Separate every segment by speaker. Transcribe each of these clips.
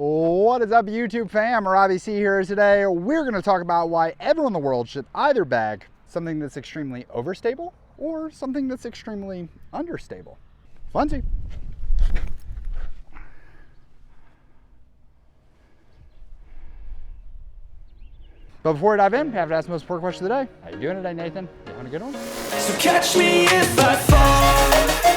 Speaker 1: What is up, YouTube fam? Robbie C here. Today we're going to talk about why everyone in the world should either bag something that's extremely overstable or something that's extremely understable. Funsy. But before we dive in, I have to ask the most important question of the day. How you doing today, Nathan? You having a good one?
Speaker 2: So catch me if I fall.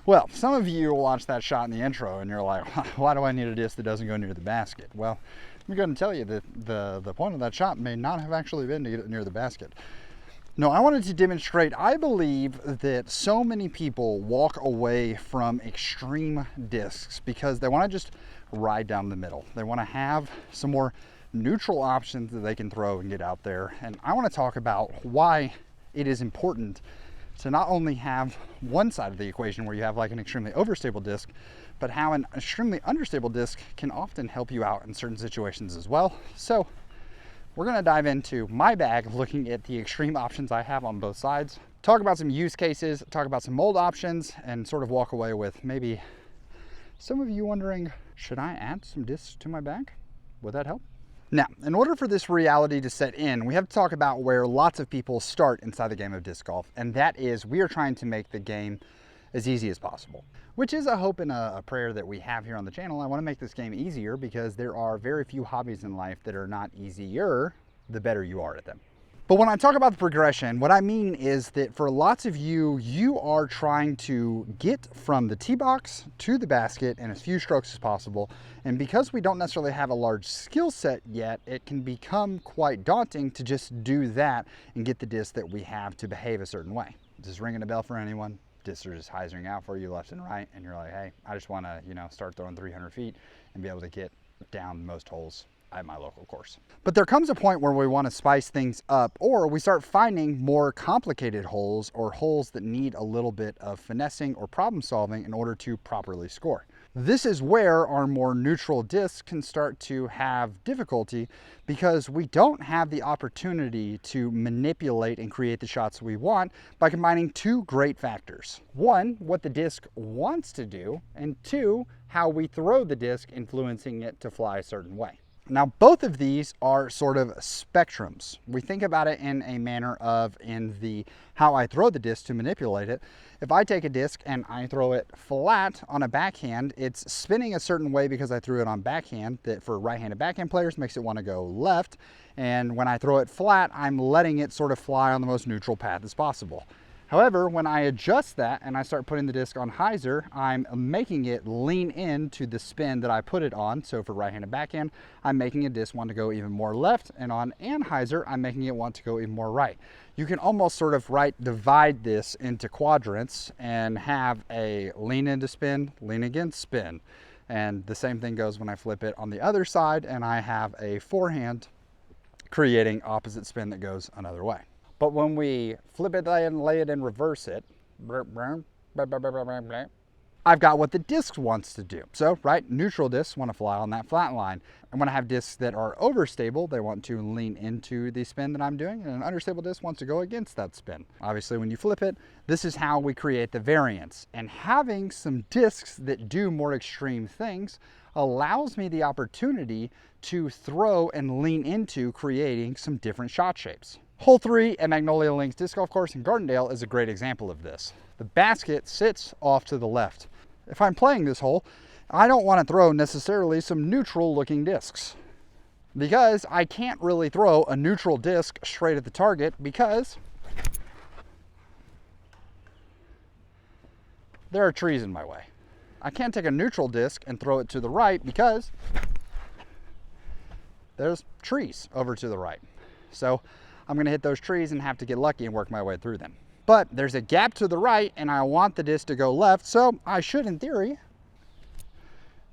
Speaker 1: Well, some of you watched that shot in the intro and you're like, why do I need a disc that doesn't go near the basket? Well, I'm going to tell you that the point of that shot may not have actually been to get it near the basket. No, I wanted to demonstrate, I believe that so many people walk away from extreme discs because they want to just ride down the middle. They want to have some more neutral options that they can throw and get out there. And I want to talk about why it is important to not only have one side of the equation where you have like an extremely overstable disc, but how an extremely understable disc can often help you out in certain situations as well. So we're gonna dive into my bag, looking at the extreme options I have on both sides, talk about some use cases, talk about some mold options, and sort of walk away with maybe some of you wondering, should I add some discs to my bag? Would that help? Now, in order for this reality to set in, we have to talk about where lots of people start inside the game of disc golf, and that is we are trying to make the game as easy as possible, which is a hope and a prayer that we have here on the channel. I want to make this game easier because there are very few hobbies in life that are not easier the better you are at them. But when I talk about the progression, what I mean is that for lots of you, you are trying to get from the tee box to the basket in as few strokes as possible. And because we don't necessarily have a large skill set yet, it can become quite daunting to just do that and get the disc that we have to behave a certain way. Is this ringing a bell for anyone? Discs are just hyzering out for you left and right, and you're like, hey, I just want to, start throwing 300 feet and be able to get down most holes at my local course. But there comes a point where we want to spice things up, or we start finding more complicated holes or holes that need a little bit of finessing or problem solving in order to properly score. This is where our more neutral discs can start to have difficulty because we don't have the opportunity to manipulate and create the shots we want by combining two great factors. One, what the disc wants to do, and two, how we throw the disc, influencing it to fly a certain way. Now, both of these are sort of spectrums. We think about it in a manner of how I throw the disc to manipulate it. If I take a disc and I throw it flat on a backhand, it's spinning a certain way because I threw it on backhand that for right-handed backhand players makes it want to go left. And when I throw it flat, I'm letting it sort of fly on the most neutral path as possible. However, when I adjust that and I start putting the disc on hyzer, I'm making it lean into the spin that I put it on. So for right-handed backhand, I'm making a disc want to go even more left, and on anhyzer, I'm making it want to go even more right. You can almost sort of divide this into quadrants and have a lean into spin, lean against spin. And the same thing goes when I flip it on the other side and I have a forehand creating opposite spin that goes another way. But when we flip it and lay it and reverse it, I've got what the disc wants to do. So, neutral discs want to fly on that flat line. And when I have discs that are overstable, they want to lean into the spin that I'm doing, and an understable disc wants to go against that spin. Obviously, when you flip it, this is how we create the variance. And having some discs that do more extreme things allows me the opportunity to throw and lean into creating some different shot shapes. Hole 3 at Magnolia Links Disc Golf Course in Gardendale is a great example of this. The basket sits off to the left. If I'm playing this hole, I don't want to throw necessarily some neutral looking discs because I can't really throw a neutral disc straight at the target because there are trees in my way. I can't take a neutral disc and throw it to the right because there's trees over to the right. So I'm going to hit those trees and have to get lucky and work my way through them. But there's a gap to the right and I want the disc to go left, so I should, in theory,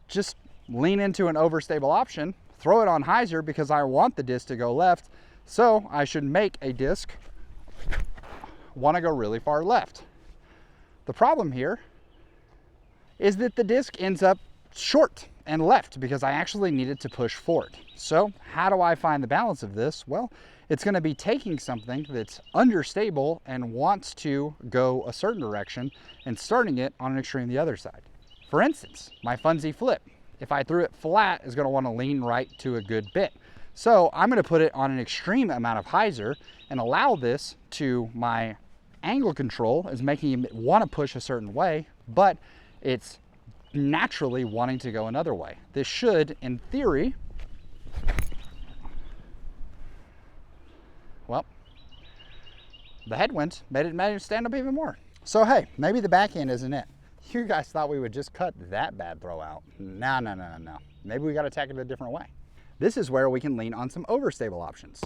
Speaker 1: just lean into an overstable option, throw it on hyzer because I want the disc to go left, so I should make a disc want to go really far left. The problem here is that the disc ends up short and left because I actually needed to push forward. So how do I find the balance of this? Well, it's going to be taking something that's understable and wants to go a certain direction and starting it on an extreme the other side. For instance, my funsy flip, if I threw it flat, is going to want to lean right to a good bit. So I'm going to put it on an extreme amount of hyzer and allow this to my angle control is making it want to push a certain way, but it's naturally wanting to go another way. This should, in theory, well, the headwind made it stand up even more. So hey, maybe the backhand isn't it. You guys thought we would just cut that bad throw out. No. Maybe we got to attack it a different way. This is where we can lean on some overstable options.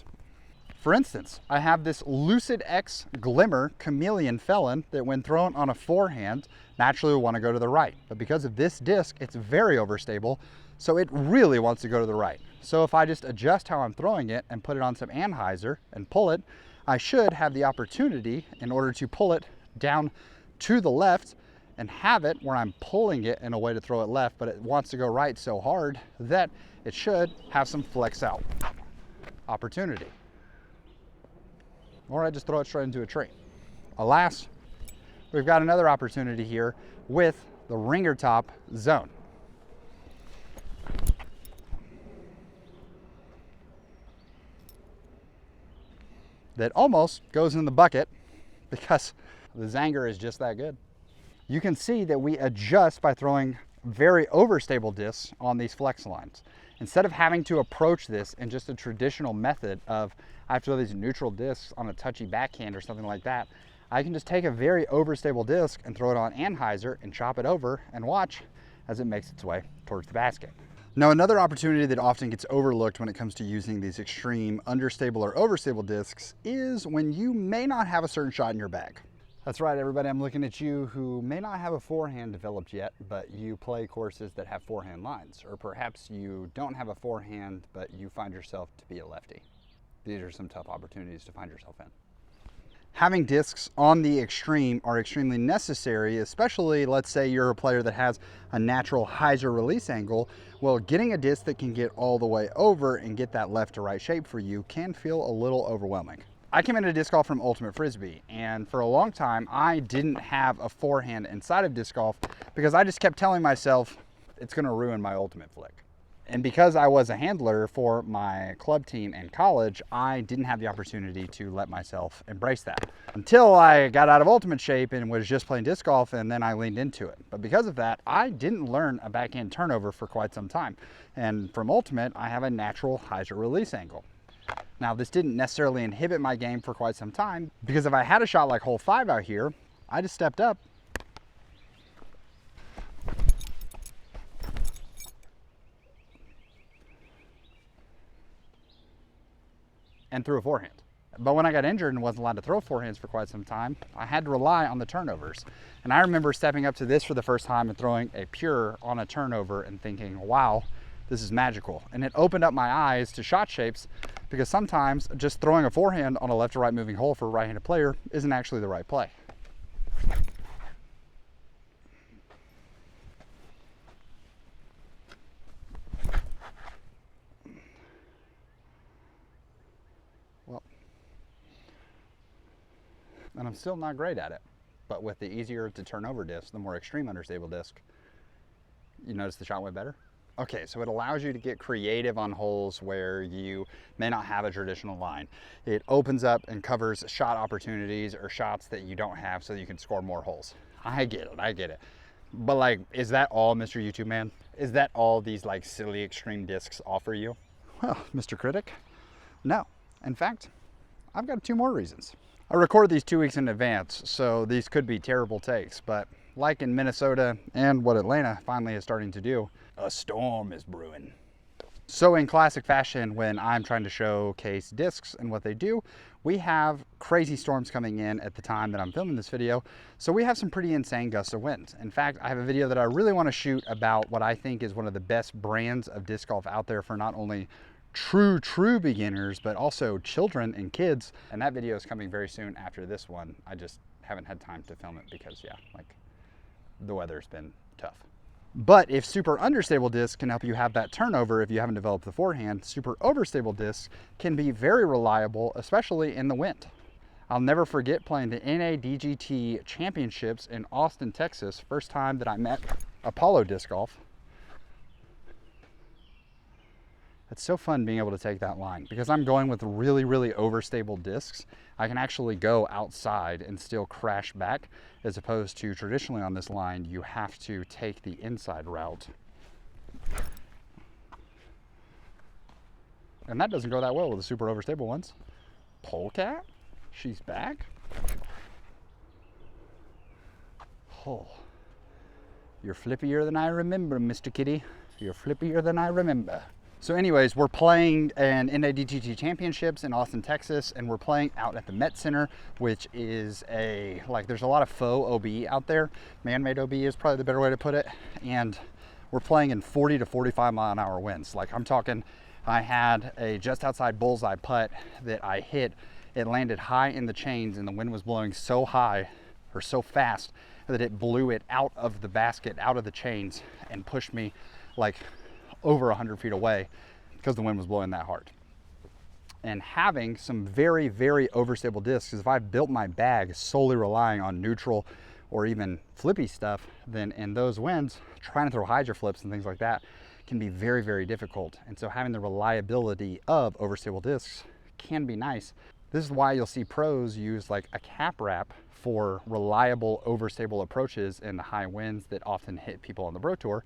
Speaker 1: For instance, I have this Lucid X Glimmer Chameleon Felon that when thrown on a forehand, naturally will want to go to the right. But because of this disc, it's very overstable, so it really wants to go to the right. So if I just adjust how I'm throwing it and put it on some anhyzer and pull it, I should have the opportunity in order to pull it down to the left and have it where I'm pulling it in a way to throw it left, but it wants to go right so hard that it should have some flex out opportunity. Or I just throw it straight into a tree. Alas, we've got another opportunity here with the ringer top zone. That almost goes in the bucket because the Zanger is just that good. You can see that we adjust by throwing very overstable discs on these flex lines. Instead of having to approach this in just a traditional method of I have to throw these neutral discs on a touchy backhand or something like that, I can just take a very overstable disc and throw it on anhyzer and chop it over and watch as it makes its way towards the basket. Now, another opportunity that often gets overlooked when it comes to using these extreme understable or overstable discs is when you may not have a certain shot in your bag. That's right, everybody, I'm looking at you who may not have a forehand developed yet, but you play courses that have forehand lines, or perhaps you don't have a forehand, but you find yourself to be a lefty. These are some tough opportunities to find yourself in. Having discs on the extreme are extremely necessary, especially let's say you're a player that has a natural hyzer release angle. Well, getting a disc that can get all the way over and get that left to right shape for you can feel a little overwhelming. I came into disc golf from Ultimate Frisbee, and for a long time I didn't have a forehand inside of disc golf because I just kept telling myself it's going to ruin my ultimate flick. And because I was a handler for my club team in college, I didn't have the opportunity to let myself embrace that until I got out of ultimate shape and was just playing disc golf, and then I leaned into it. But because of that, I didn't learn a backhand turnover for quite some time. And from ultimate, I have a natural hyzer release angle. Now, this didn't necessarily inhibit my game for quite some time because if I had a shot like hole 5 out here, I just stepped up and threw a forehand. But when I got injured and wasn't allowed to throw forehands for quite some time, I had to rely on the turnovers. And I remember stepping up to this for the first time and throwing a pure on a turnover and thinking, wow, this is magical. And it opened up my eyes to shot shapes because sometimes just throwing a forehand on a left to right moving hole for a right-handed player isn't actually the right play. Well, and I'm still not great at it, but with the easier to turn over disc, the more extreme understable disc, you notice the shot went better? Okay, so it allows you to get creative on holes where you may not have a traditional line. It opens up and covers shot opportunities or shots that you don't have so that you can score more holes. I get it. But like, is that all, Mr. YouTube Man? Is that all these like silly extreme discs offer you? Well, Mr. Critic, no. In fact, I've got 2 more reasons. I record these 2 weeks in advance, so these could be terrible takes, but like in Minnesota and what Atlanta finally is starting to do, a storm is brewing. So in classic fashion, when I'm trying to showcase discs and what they do, we have crazy storms coming in at the time that I'm filming this video. So we have some pretty insane gusts of wind. In fact, I have a video that I really want to shoot about what I think is one of the best brands of disc golf out there for not only true beginners, but also children and kids. And that video is coming very soon after this one. I just haven't had time to film it because yeah, like the weather's been tough. But if super understable discs can help you have that turnover if you haven't developed the forehand, super overstable discs can be very reliable, especially in the wind. I'll never forget playing the NADGT championships in Austin, Texas, first time that I met Apollo disc golf. It's so fun being able to take that line because I'm going with really, really overstable discs. I can actually go outside and still crash back, as opposed to traditionally on this line, you have to take the inside route. And that doesn't go that well with the super overstable ones. Polecat, she's back. Oh, you're flippier than I remember, Mr. Kitty. You're flippier than I remember. So anyways, we're playing an NADGT championships in Austin, Texas, and we're playing out at the Met Center, which is there's a lot of faux OB out there. Man-made OB is probably the better way to put it. And we're playing in 40 to 45 mile an hour winds. Like I'm talking, I had a just outside bullseye putt that I hit. It landed high in the chains and the wind was blowing so high or so fast that it blew it out of the basket, out of the chains, and pushed me like over 100 feet away because the wind was blowing that hard. And having some very, very overstable discs, if I've built my bag solely relying on neutral or even flippy stuff, then in those winds, trying to throw hydro flips and things like that can be very, very difficult. And so having the reliability of overstable discs can be nice. This is why you'll see pros use like a cap wrap for reliable overstable approaches in the high winds that often hit people on the Pro Tour,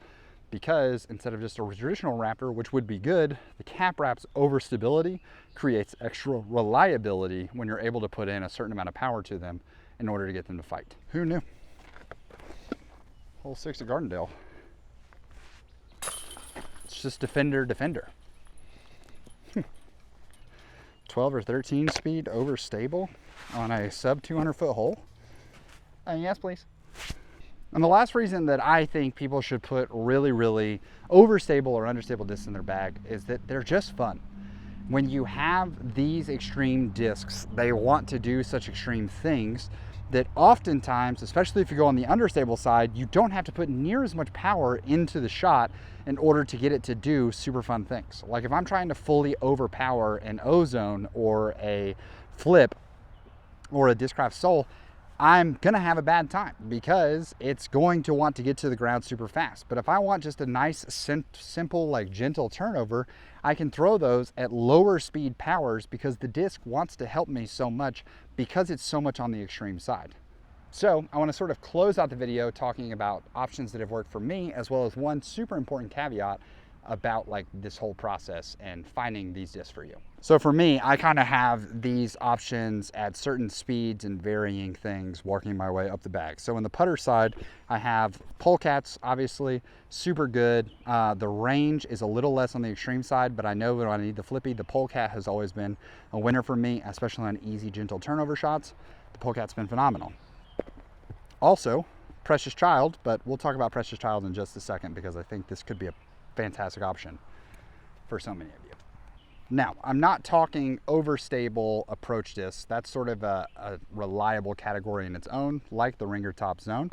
Speaker 1: because instead of just a traditional wrapper, which would be good, the cap wrap's overstability creates extra reliability when you're able to put in a certain amount of power to them in order to get them to fight. Who knew? Hole 6 at Gardendale. It's just defender. 12 or 13 speed overstable on a sub 200 foot hole. Yes, please. And the last reason that I think people should put really, really overstable or understable discs in their bag is that they're just fun. When you have these extreme discs, they want to do such extreme things that oftentimes, especially if you go on the understable side, you don't have to put near as much power into the shot in order to get it to do super fun things. Like if I'm trying to fully overpower an ozone or a flip or a Discraft Soul, I'm gonna have a bad time because it's going to want to get to the ground super fast. But if I want just a nice, simple, like gentle turnover, I can throw those at lower speed powers because the disc wants to help me so much because it's so much on the extreme side. So I want to sort of close out the video talking about options that have worked for me, as well as one super important caveat about like this whole process and finding these discs for you. So for me, I kind of have these options at certain speeds and varying things working my way up the bag. So in the putter side, I have polecats, obviously super good. The range is a little less on the extreme side, but I know when I need the flippy, the polecat has always been a winner for me, especially on easy, gentle turnover shots. The polecat's been phenomenal. Also, Precious Child, but we'll talk about Precious Child in just a second because I think this could be a fantastic option for so many of you. Now, I'm not talking overstable approach discs. That's sort of a reliable category in its own, like the Ringer Top Zone.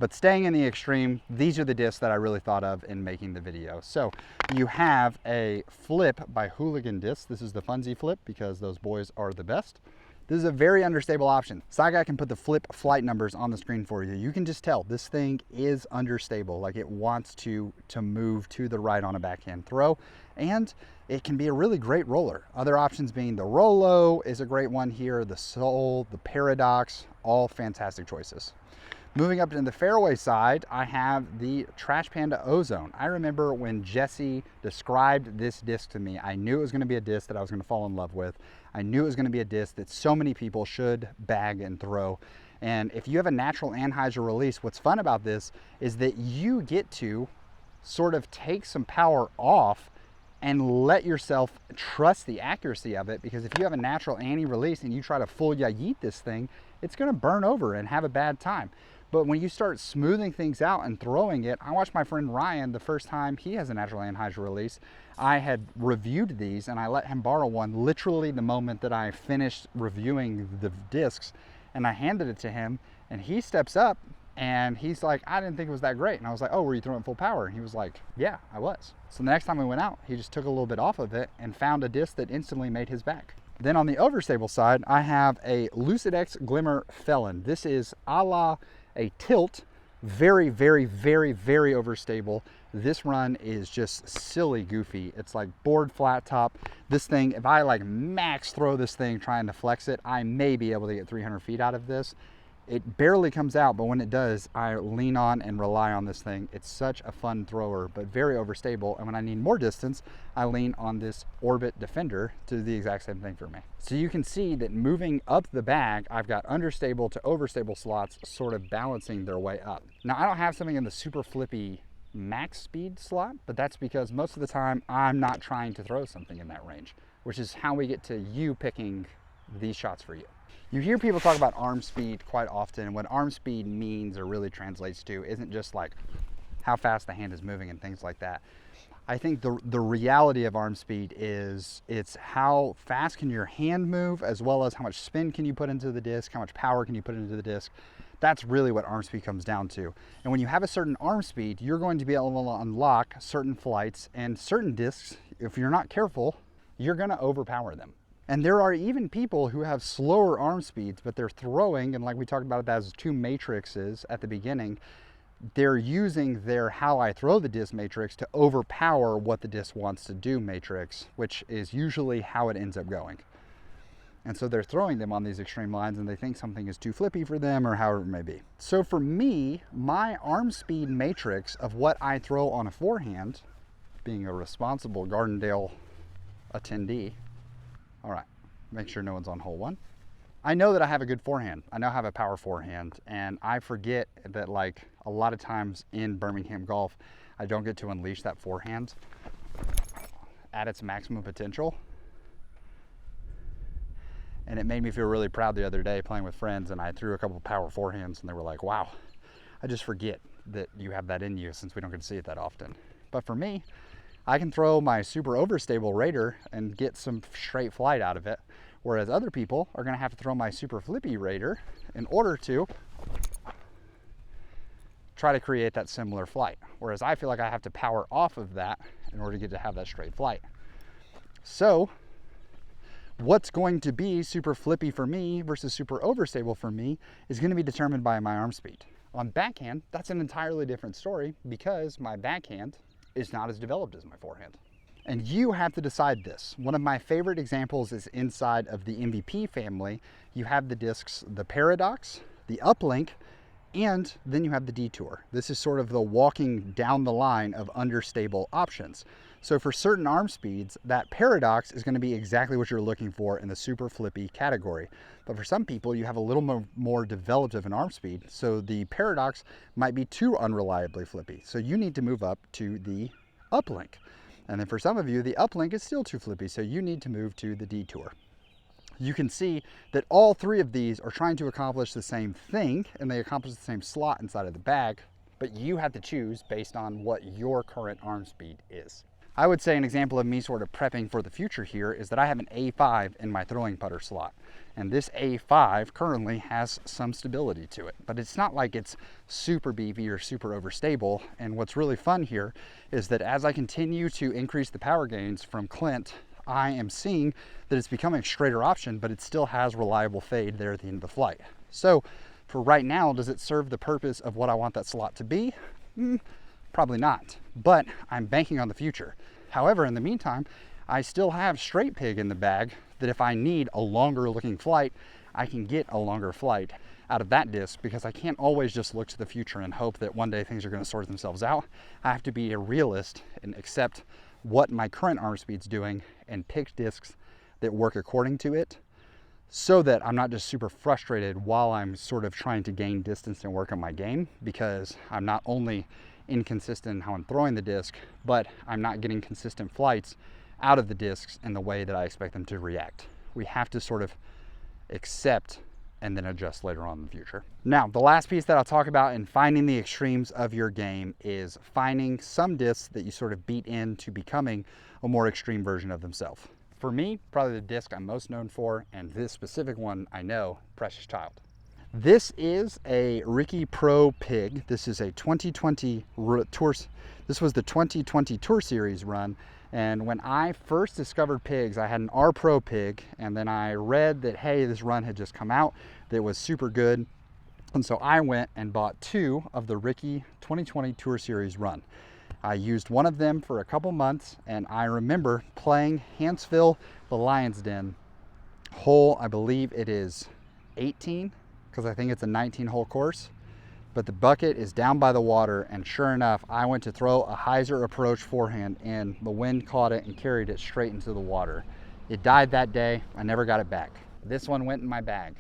Speaker 1: But staying in the extreme, these are the discs that I really thought of in making the video. So you have a flip by Hooligan Discs. This is the Funzy flip because those boys are the best. This is a very understable option. Side Guy can put the flip flight numbers on the screen for you. You can just tell this thing is understable, like it wants to move to the right on a backhand throw, and it can be a really great roller. Other options being the Rolo is a great one here, the Soul, the Paradox, all fantastic choices. Moving up to the fairway side, I have the Trash Panda Ozone. I remember when Jesse described this disc to me, I knew it was going to be a disc that I was going to fall in love with. I knew it was going to be a disc that so many people should bag and throw. And if you have a natural anhyzer release, what's fun about this is that you get to sort of take some power off and let yourself trust the accuracy of it, because if you have a natural anti release and you try to full yeet this thing, it's going to burn over and have a bad time. But when you start smoothing things out and throwing it, I watched my friend Ryan the first time he has a natural anhyzer release. I had reviewed these and I let him borrow one literally the moment that I finished reviewing the discs, and I handed it to him and he steps up And he's like, I didn't think it was that great. And I was like, oh, were you throwing full power? And he was like, yeah, I was. So the next time we went out, he just took a little bit off of it and found a disc that instantly made his bag. Then on the overstable side, I have a Lucidex Glimmer Felon. This is a la a tilt, very, very, very, very overstable. This run is just silly goofy. It's like board flat top. This thing, if I like max throw this thing trying to flex it, I may be able to get 300 feet out of this. It barely comes out, but when it does, I lean on and rely on this thing. It's such a fun thrower, but very overstable. And when I need more distance, I lean on this Orbit Defender to do the exact same thing for me. So you can see that moving up the bag, I've got understable to overstable slots sort of balancing their way up. Now, I don't have something in the super flippy max speed slot, but that's because most of the time I'm not trying to throw something in that range, which is how we get to you picking these shots for you. You hear people talk about arm speed quite often. What arm speed means or really translates to isn't just like how fast the hand is moving and things like that. I think the reality of arm speed is it's how fast can your hand move, as well as how much spin can you put into the disc, how much power can you put into the disc. That's really what arm speed comes down to. And when you have a certain arm speed, you're going to be able to unlock certain flights and certain discs. If you're not careful, you're going to overpower them. And there are even people who have slower arm speeds, but they're throwing, and like we talked about it as two matrices at the beginning, they're using their how I throw the disc matrix to overpower what the disc wants to do matrix, which is usually how it ends up going. And so they're throwing them on these extreme lines and they think something is too flippy for them or however it may be. So for me, my arm speed matrix of what I throw on a forehand, being a responsible Gardendale attendee, all right, make sure no one's on hole one. I know that I have a good forehand. I know I have a power forehand, and I forget that like a lot of times in Birmingham golf, I don't get to unleash that forehand at its maximum potential. And it made me feel really proud the other day playing with friends, and I threw a couple of power forehands and they were like, wow, I just forget that you have that in you since we don't get to see it that often. But for me, I can throw my super overstable Raider and get some straight flight out of it, whereas other people are gonna have to throw my super flippy Raider in order to try to create that similar flight. Whereas I feel like I have to power off of that in order to get to have that straight flight. So what's going to be super flippy for me versus super overstable for me is gonna be determined by my arm speed. On backhand, that's an entirely different story because my backhand is not as developed as my forehand. And you have to decide this. One of my favorite examples is inside of the MVP family. You have the discs, the Paradox, the Uplink, and then you have the Detour. This is sort of the walking down the line of understable options. So for certain arm speeds, that Paradox is going to be exactly what you're looking for in the super flippy category. But for some people, you have a little more developed of an arm speed, so the Paradox might be too unreliably flippy. So you need to move up to the Uplink. And then for some of you, the Uplink is still too flippy, so you need to move to the Detour. You can see that all three of these are trying to accomplish the same thing, and they accomplish the same slot inside of the bag, but you have to choose based on what your current arm speed is. I would say an example of me sort of prepping for the future here is that I have an A5 in my throwing putter slot. And this A5 currently has some stability to it, but it's not like it's super beefy or super overstable. And what's really fun here is that as I continue to increase the power gains from Clint, I am seeing that it's becoming a straighter option, but it still has reliable fade there at the end of the flight. So for right now, does it serve the purpose of what I want that slot to be? Probably not, but I'm banking on the future. However, in the meantime, I still have straight pig in the bag that if I need a longer looking flight, I can get a longer flight out of that disc, because I can't always just look to the future and hope that one day things are going to sort themselves out. I have to be a realist and accept what my current arm speed's doing and pick discs that work according to it, so that I'm not just super frustrated while I'm sort of trying to gain distance and work on my game, because I'm not only inconsistent in how I'm throwing the disc, but I'm not getting consistent flights out of the discs in the way that I expect them to react. We have to sort of accept and then adjust later on in the future. Now, the last piece that I'll talk about in finding the extremes of your game is finding some discs that you sort of beat into becoming a more extreme version of themselves. For me, probably the disc I'm most known for, and this specific one I know, Precious Child. This is a Ricky Pro pig. This is a 2020 tour. This was the 2020 Tour Series run. And when I first discovered pigs, I had an R Pro pig, and then I read that, hey, this run had just come out that was super good. And so I went and bought 2 of the Ricky 2020 Tour Series run. I used one of them for a couple months, and I remember playing Hansville, the Lion's Den, hole, I believe it is 18, because I think it's a 19-hole course. But the bucket is down by the water, and sure enough, I went to throw a hyzer approach forehand, and the wind caught it and carried it straight into the water. It died that day. I never got it back. This one went in my bag.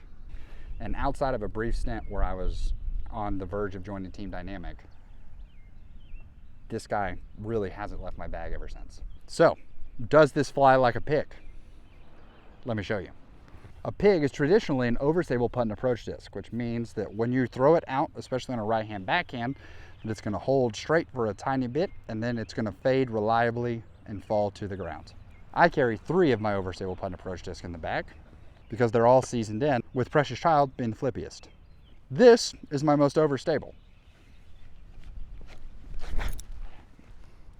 Speaker 1: And outside of a brief stint where I was on the verge of joining Team Dynamic, this guy really hasn't left my bag ever since. So, does this fly like a pig? Let me show you. A pig is traditionally an overstable putt and approach disc, which means that when you throw it out, especially on a right-hand backhand, it's going to hold straight for a tiny bit, and then it's going to fade reliably and fall to the ground. I carry 3 of my overstable putt and approach discs in the bag because they're all seasoned in, with Precious Child being the flippiest. This is my most overstable.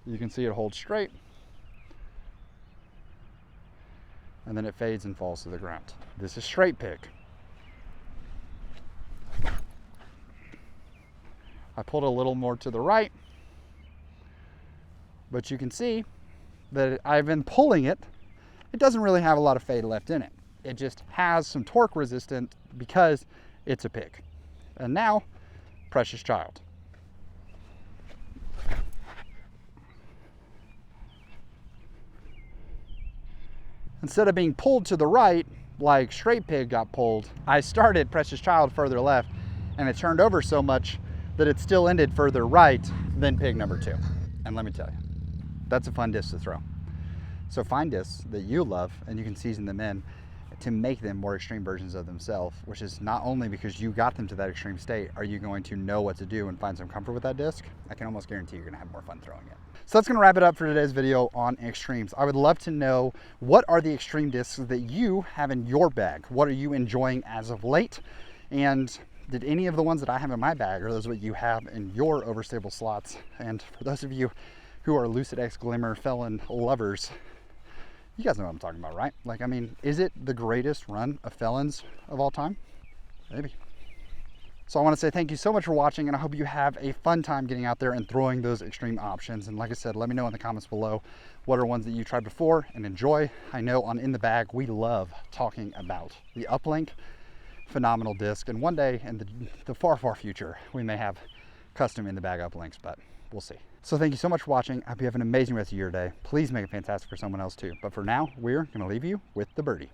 Speaker 1: You can see it holds straight, and then it fades and falls to the ground. This is straight pig. I pulled a little more to the right, but you can see that I've been pulling it. It doesn't really have a lot of fade left in it. It just has some torque resistance because it's a pig. And now, Precious Child. Instead of being pulled to the right, like straight pig got pulled, I started Precious Child further left, and it turned over so much that it still ended further right than pig number 2. And let me tell you, that's a fun disc to throw. So find discs that you love, and you can season them in to make them more extreme versions of themselves, which is not only because you got them to that extreme state, are you going to know what to do and find some comfort with that disc. I can almost guarantee you're gonna have more fun throwing it. So that's gonna wrap it up for today's video on extremes. I would love to know, what are the extreme discs that you have in your bag? What are you enjoying as of late? And did any of the ones that I have in my bag, or those what you have in your overstable slots? And for those of you who are Lucid X Glimmer Felon lovers, you guys know what I'm talking about, right? Like, I mean, is it the greatest run of Felons of all time? Maybe. So I want to say thank you so much for watching, and I hope you have a fun time getting out there and throwing those extreme options. And like I said, let me know in the comments below what are ones that you tried before and enjoy. I know on In the Bag, we love talking about the Uplink, phenomenal disc. And one day in the far, far future, we may have custom In the Bag Uplinks, but we'll see. So thank you so much for watching. I hope you have an amazing rest of your day. Please make it fantastic for someone else too. But for now, we're going to leave you with the birdie.